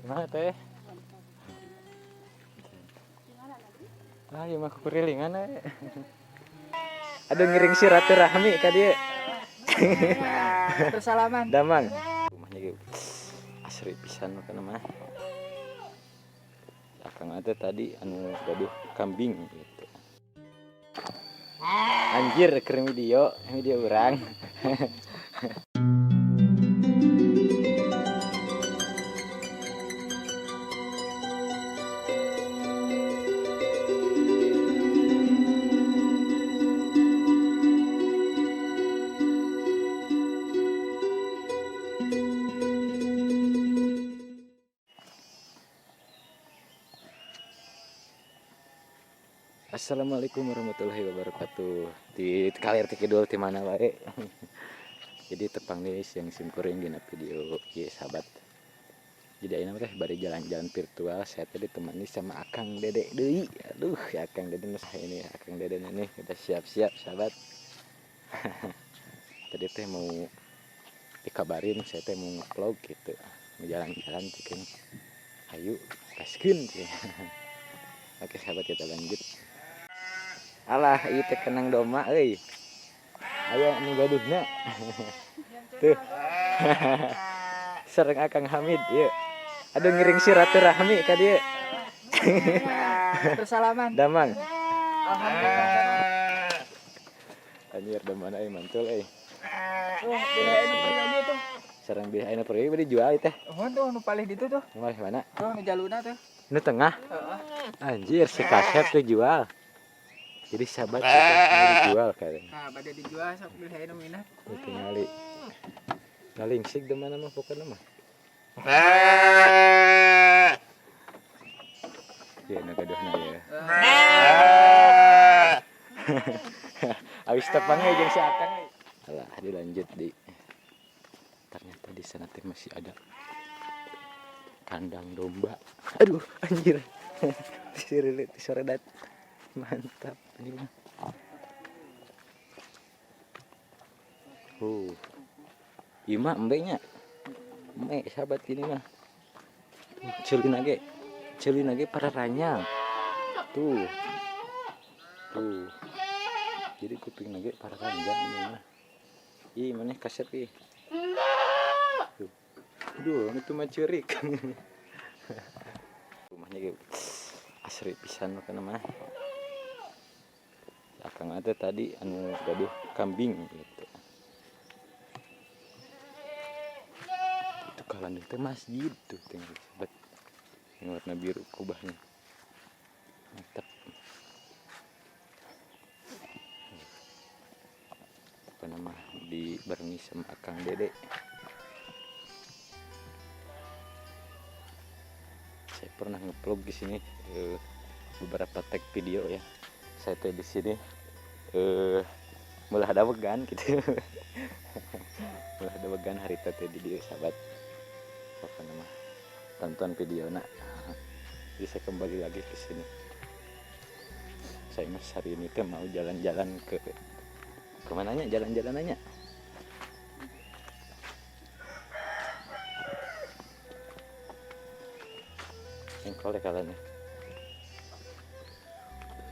Nah teh. Ah, ieu mah kurilingan we. Aduh ngiring silaturahmi ka dieu. Bersalaman. Damang. Rumahnya gitu. Asri pisan kana mah. Akang ate tadi anu gaduh kambing gitu. Anjir keur video urang. Assalamualaikum warahmatullahi wabarakatuh. Di kalir ti kidul ti mana wae. Jadi tepang deui yang simkuring dina video ieu sahabat. Jadi ayeuna teh bari jalan-jalan virtual saya teh ditemani sama Akang Dede deui. Aduh, Akang Dede ini Akang Dede ini udah siap-siap sahabat. Tadi teh mau dikabarin saya teh mau nge-vlog gitu. Mau jalan-jalan cikeun. Ayo, gaskeun teh. Oke sahabat, kita lanjut. Alah, ieu teh kenang doma euy. Aya nu gaduhna. Tuh. Sareng Akang Hamid ieu. Aduh ngiring silaturahmi ka dieu. Bersalaman. Damang. Alhamdulillah. Anjir damana euy mantul euy. Tuh, bihaeun palih tuh. Sareng bihaeuna pergi dijual teh. Oh, tuh nu palih ditu tuh. Mana mana? Tuh nu jaluna tuh. Nu tengah. Heeh. Anjir si kasep tuh jual. Jadi sahabat kita mau dijual kayaknya. Nah, bade dijual sok bihaeun minat. Tingali. Nalingsig demana mah pokona mah. Ya nagaduhna ya. Abis tepangnya jeung si Akang. Alah, dilanjut di. Ternyata di sana teh masih ada kandang domba. Aduh, anjir. Sirilit soredat. Mantap ini mah. Ima embeknya. Embek sahabat ini mah. Ceulina ge para ranyang. Tuh. Jadi kuping lagi para ranjang ini mah. Ih, maneh kasep ih. Tuh. Aduh, itu mah ceurik. Rumahnya gitu. Asri pisan kana mah. Akang ate tadi anu gaduh kambing gitu. Itu kalandeng teh masjid tuh tinggal sahabat. Yang warna biru kubahnya. Mantap. Apa nama dibarengi sama Akang Dede. Saya pernah nge-vlog di sini beberapa tag video ya. Saya teh di sini mulai ada wegan gitu. Mulai ada wegan hari teh di dia sahabat. Apa nama? Tonton video nak. Jadi saya kembali lagi ke sini. Saya mas hari ini teh mau jalan-jalan ke kemananya? Jalan-jalanannya? Engkol deh kalian.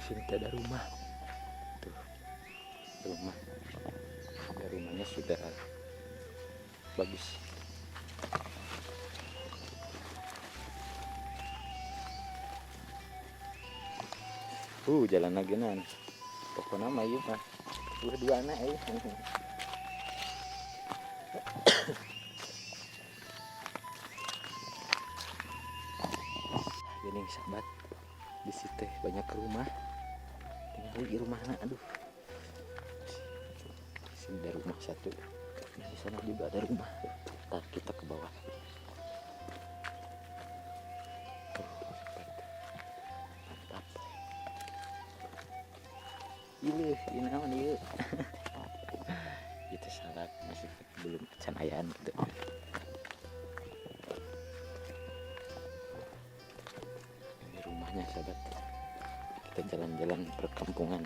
Sini ada rumah. Tuh. Rumah. Rumahnya sudah bagus. Jalan nagenan. Pokoknya mah ieu mah. Dua-duana euy. Geuning sahabat. Di situ banyak rumah. Tinggal di rumahna, aduh. Di sini ada rumah satu. Di sana juga ada rumah. Ntar kita ke bawah. Mantap. Ini naon ieu? Itu salah masih belum can ayaan gitu. Ini rumahnya sahabat. Kita jalan-jalan perkampungan.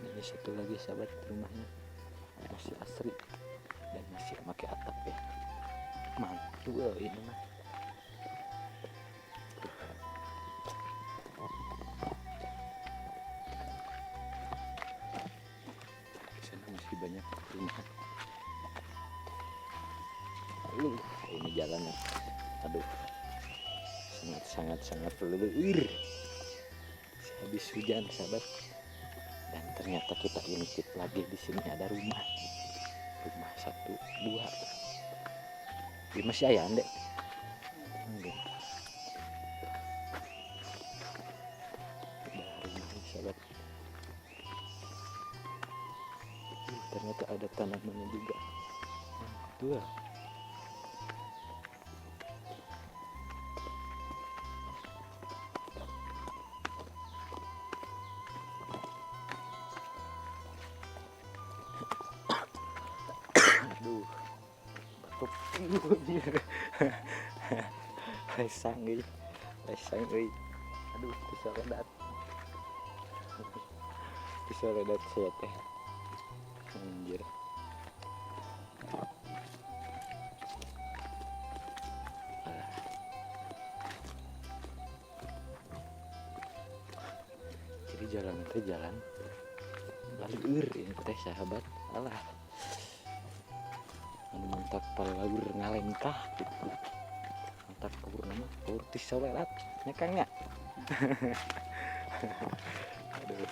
Ini satu lagi sahabat rumahnya masih asri dan masih pakai atap ya. Mantap. Ini mah di sana masih banyak rumah. Ini jalannya, aduh, sangat leluhur. Habis hujan sahabat, dan ternyata kita intip lagi di sini ada rumah 1, 2. Ini masih ayam dek. Ada rumah sahabat. Ternyata ada tanamannya juga. Tuh. Aduh, batuk. Lesang euy. Aduh, bisa ledat saya teh. Anjir. Jadi jalan lalu ini teh sahabat. Alah. Anu mantap palaur ngalengkah gitu. Mantap kabur nama kabur ti solelat nya Kang nya. Aduh.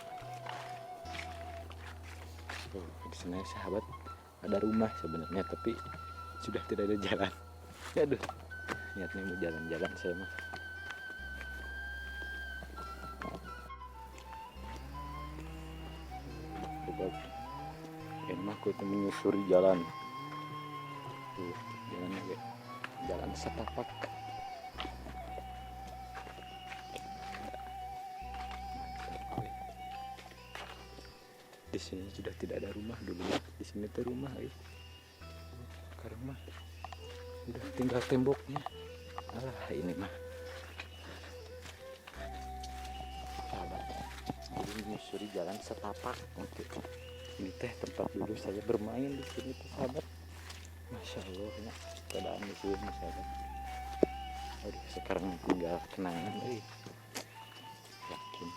Di sana sahabat ada rumah sebenarnya tapi sudah tidak ada jalan. Aduh. Niatnya mau jalan-jalan saya mah. Sobat. Enak aku menyusuri jalan. Tuh, jalan setapak. Di sini sudah tidak ada rumah dulu. Di sini tuh rumah, sekarang mah udah tinggal temboknya. Alah, ini mah. Sahabat, jadi menyusuri jalan setapak untuk ini teh tempat dulu saya bermain di sini tuh sahabat. Masya Allah ya, keadaan di sini sahabat. Aduh, sekarang tinggal kenangan, yakin.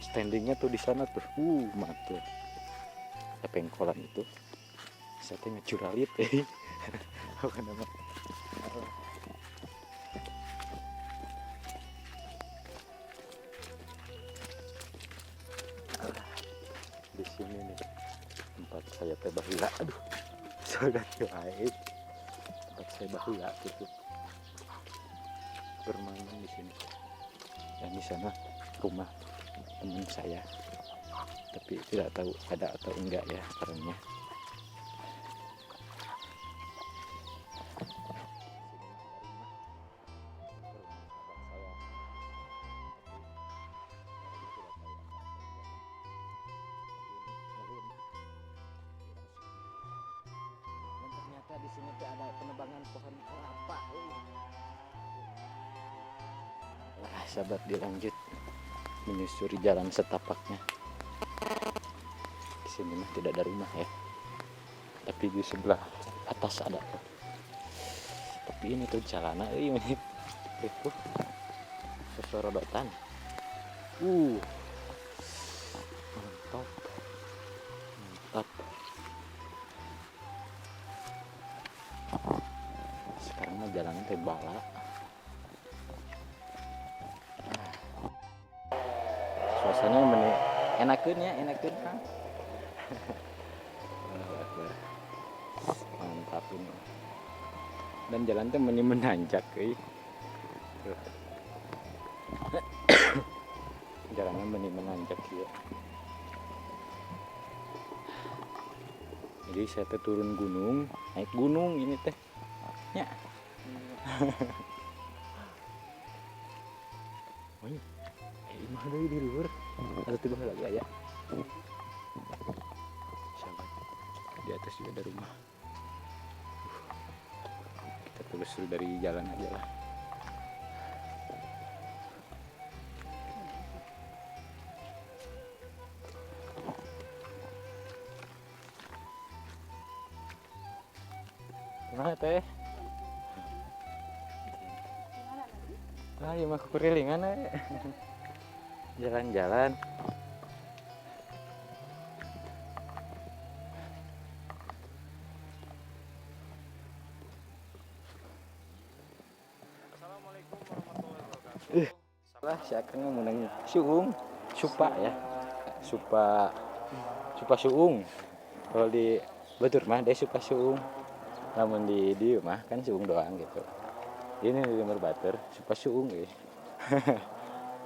Standingnya tuh di sana tuh, mantul. Ada pengkolan itu, saya teh ngecuralit, apa nama? Di sini nih tempat saya teh bahula, aduh. Sudah baik tempat saya bahula gitu bermain di sini. Dan di sana rumah teman saya, tapi tidak tahu ada atau enggak ya orangnya. Di sini tuh ada penebangan pohon kelapa. Wah, sahabat, dilanjut menyusuri jalan setapaknya. Di sini mah tidak ada rumah ya, tapi di sebelah atas ada. Tapi ini tuh jalanan, ini itu sesorodotan. Mantap. Sekarang mah jalannya teh bala. Suasananya enakeun Kang. Mantap ini. Dan jalan teh menanjak jalannya menanjak ya. Jadi saya teh turun gunung, naik gunung ini teh. Ya. Woi. Imah deui di luhur. Ada tiba lagi ya. Sahabat. Di atas juga ada rumah. Kita telusuri dari jalan aja lah. Gimana teh? Ayo mah kekurilingan jalan-jalan. Assalamualaikum warahmatullahi wabarakatuh. Lah si Akang menang suung, supa ya. Supa suung. Kalau di Batur mah dia supa suung. Namun di mah kan suung doang gitu. Ini di nomor Batur supa suung ya.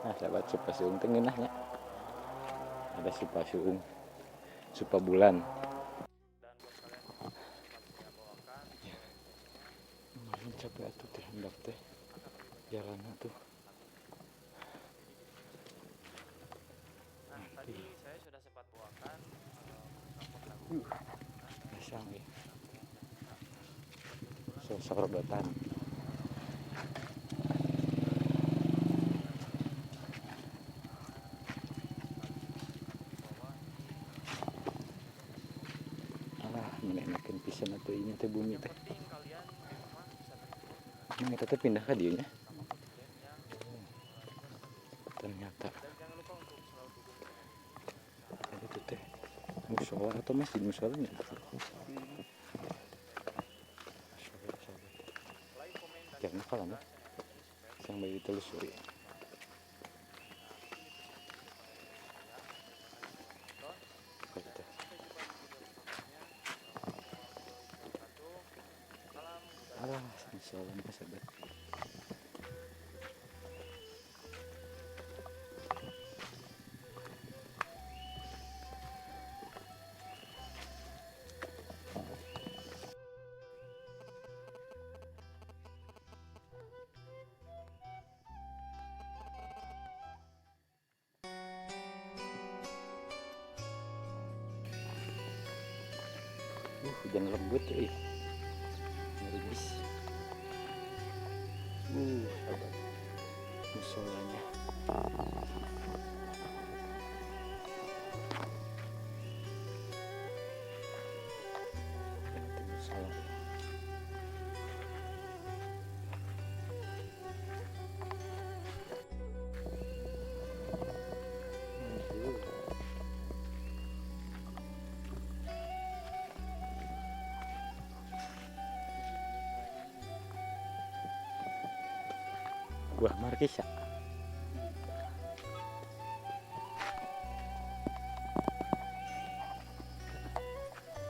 Nah, sahabat supa suung teh ngeunahnya. Ada supa suung, supa bulan. Dan buat kalian yang bawakan Makin capek atuh teh hendak teh jalan tuh. nah tadi saya sudah sempat bawakan beberapa lagu Asam ya. Sorodotan. Alah, menenakeun pisan atuh ieu teh bumi teh. penting kalian di rumah bisa terhibur Nah, kita teh pindah ka dieu nya. sama konten yang Ternyata dan jangan lupa untuk selalu dukung itu teh musola atau masjid musolanya. like, komen dan Karena kalau mah subscribe yang bayi ditelusuri. Gitu. Alah, salam sahabat. Hujan lembut euy. Ngeribis. Sahabat. Musolanya. Itu musola. Buah markisa.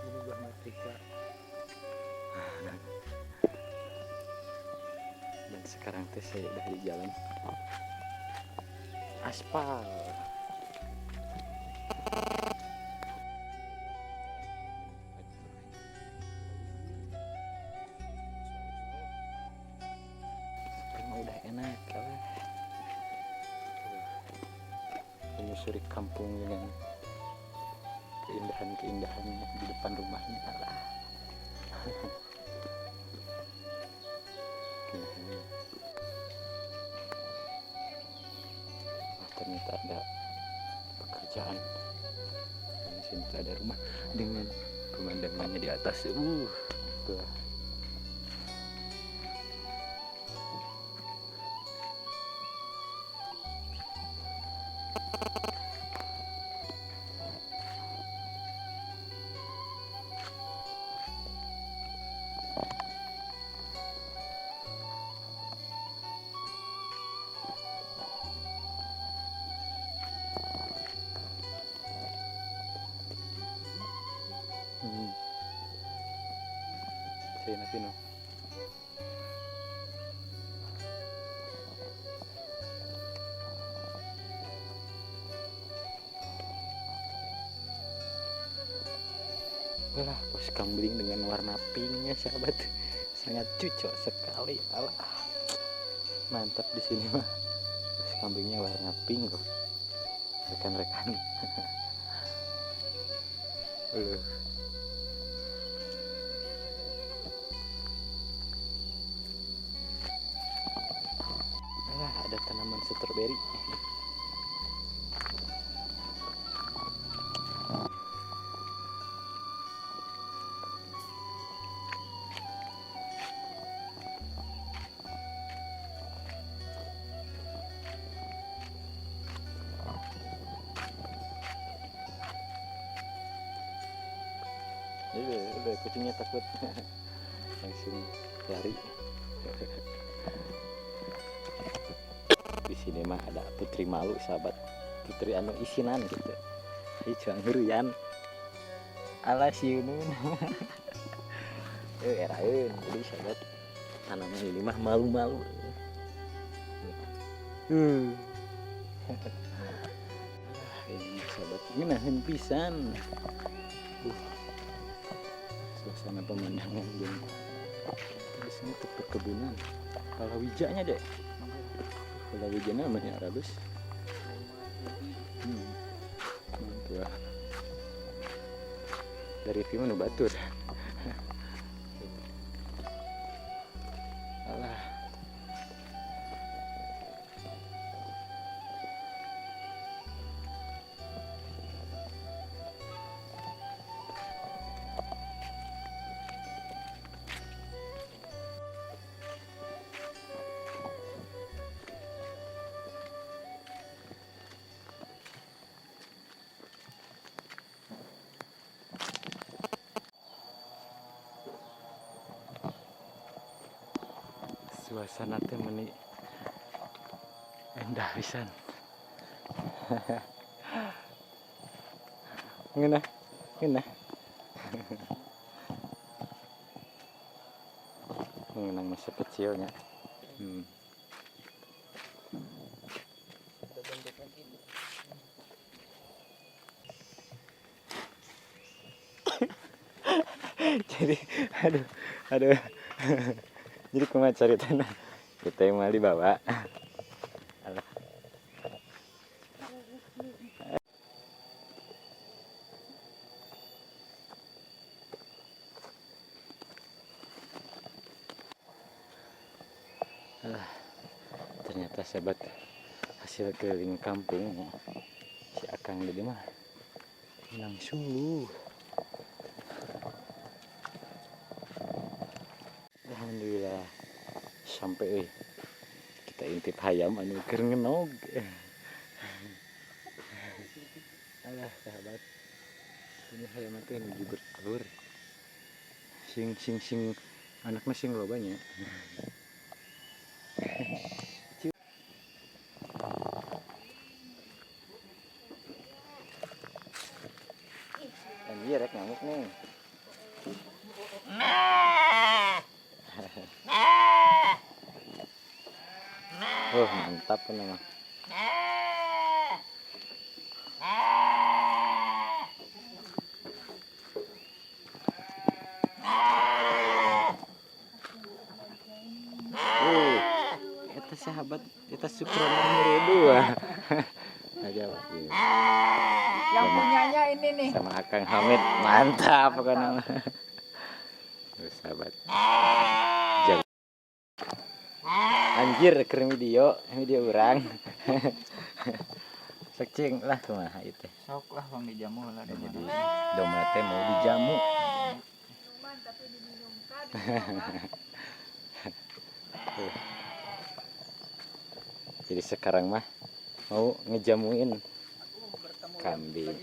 Ini buah markisa. Dan sekarang teh saya udah di jalan aspal. Sekarang udah enak lah. Menyusuri kampung dengan keindahan-keindahannya di depan rumahnya lah. Keindahannya. Oh, ternyata ada pekerjaan. Di sini tuh ada rumah dengan pemandangannya di atas. Tuh. Sina Pino. Wah, pos kambing dengan warna pinknya sahabat, sangat cocok sekali. Alah, mantap di sini mah. Pos kambingnya warna pink loh, rekan-rekan. Alah, ada tanaman stroberi. kucingnya takut langsung lari. Di sini mah ada putri malu sahabat, putri anu isinan gitu. Ini cuma ngerian ala siunun. Eraeun jadi sahabat tanaman ini mah malu-malu. Ini sahabat ngeunaheun pisan. Suasana pemandangan yang di sini untuk perkebunan. Palawijanya deh. Palawijanya namanya Arabus. Mantap. Dari film nu batur. Alah. Suasana teh meuni endah pisan. Ngeunah. Mengenang masa kecilnya. Jadi aduh. Jadi kumaha caritana kita yang mau dibawa. Alah. Ternyata sahabat hasil keliling kampung si Akang Dede mah menang sungguh. Alhamdulillah sampai kita intip hayam anu keur ngenog. Alah sahabat, ini hayam teh nuju bertelur. Sing anaknya sing lobanya. Anjir rek ngamuk nih. Oh mantap kan mah. Eta sahabat, eta Sukrana Muredu. Aja Pak. Yang punyanya ini nih. Sama Akang Hamid, mantap kan mah. Sahabat. Anjir keur video urang. Sekcing lah kumaha itu. Sok lah bang dijamu lah. Jadi domba teh mau dijamu. Tapi diminumkan. Jadi sekarang mah mau ngejamuin kambing.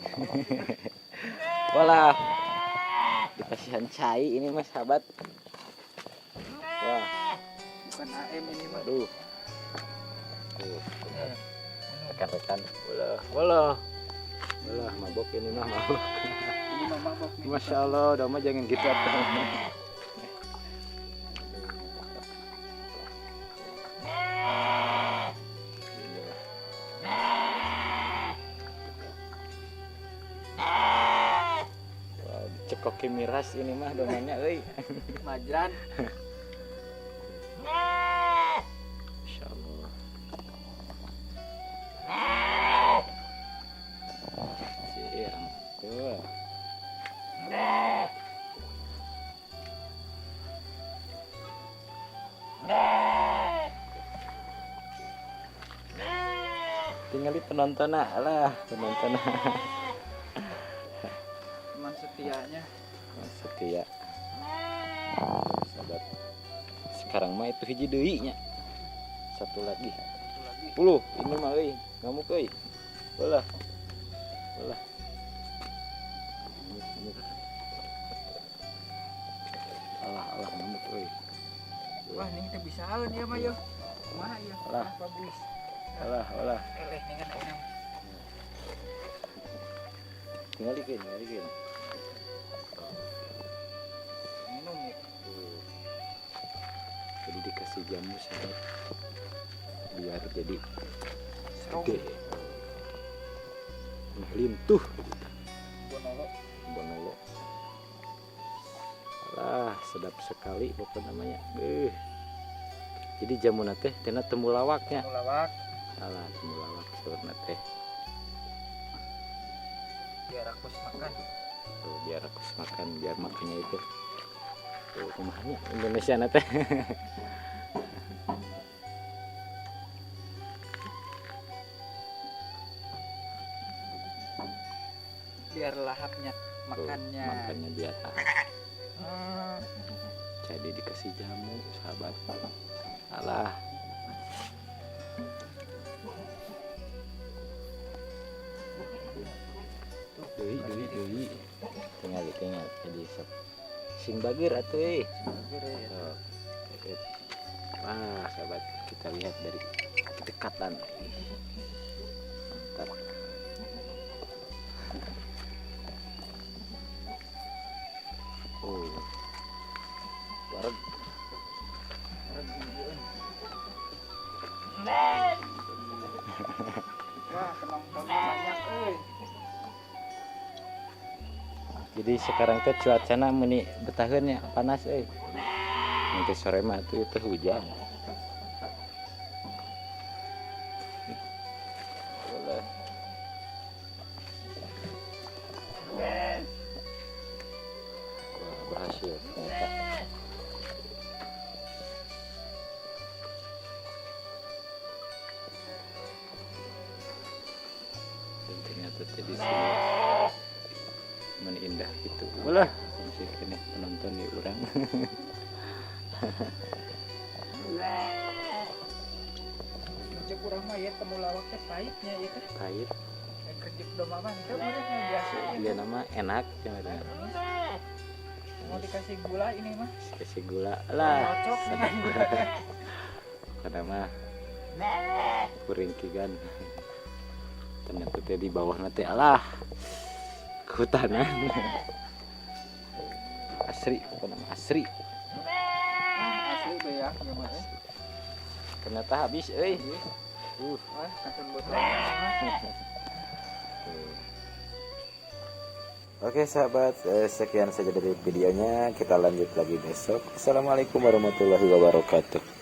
Walah. Dikasihan cai ini mah sahabat. Wah. Bukan AM ini mah. Aduh. Rekan-rekan. Walah. Mabok ini mah mabok. Ini mah mabok nih. Masya Allah, udah mah jangan gitu apa. Cekoki miras ini mah domannya euy. Majran. Masya Allah. Siang tuh. Tinggal di penonton lah, penonton. Teman setianya. Setia. Sahabat. Sekarang mah itu hiji deui nya. Satu lagi. Puluh ini mah euy, ngamuk euy. Belah. Wih. Wah, ini kita bisa alun ya, Mayo. Kumaha ya? Alah. Apa buis? Olah. Eleh nih kan enak. Tinggal ikin. Minum ya. Jadi dikasih jamu sahabat biar jadi Serong. gede. Nah, lintuh Bonolo. bonolo. Alah, sedap sekali pokok namanya. Jadi jamu teh tena temulawaknya. Mulawak. Alah, temulawak saurna teh. Biar aku makan. Tuh, biar aku makan, biar makannya itu. Tuh, kumahanya Indonesia teh. Biar lahapnya makannya. Tuh, makannya biar Hmm. jadi dikasih jamu sahabat. Alah, deui tinggal jadi sok sing bagir atuh Bagus ya. Sok. Wah sahabat, kita lihat dari kedekatan. Mantap. Wareg. Wah, penontonnya banyak, euy. Jadi sekarang teh cuacana meni betaheun ya panas nanti sore mah tuh teh hujan. Boleh. Wah, berhasil ternyata. Dan ternyata di sini menindah itu. Ulah, musik ini penonton di urang. Cek urang mah ya temulawak teh pahitnya ya teh. Pahit, Kerjep doma mah teh urang mah biasa ya. dia nama enak jangan Mau dikasih gula ini mah. kasih gula lah. Cocok dengan gula. Karena mah kuringkigan. Ternyata teh di bawah nanti alah kehutanan. Asri, apa nama asri. Asli beak ya mah. Ternyata habis, Wah, kantun botolnya. Oke sahabat, sekian saja dari videonya. Kita lanjut lagi besok. Assalamualaikum warahmatullahi wabarakatuh.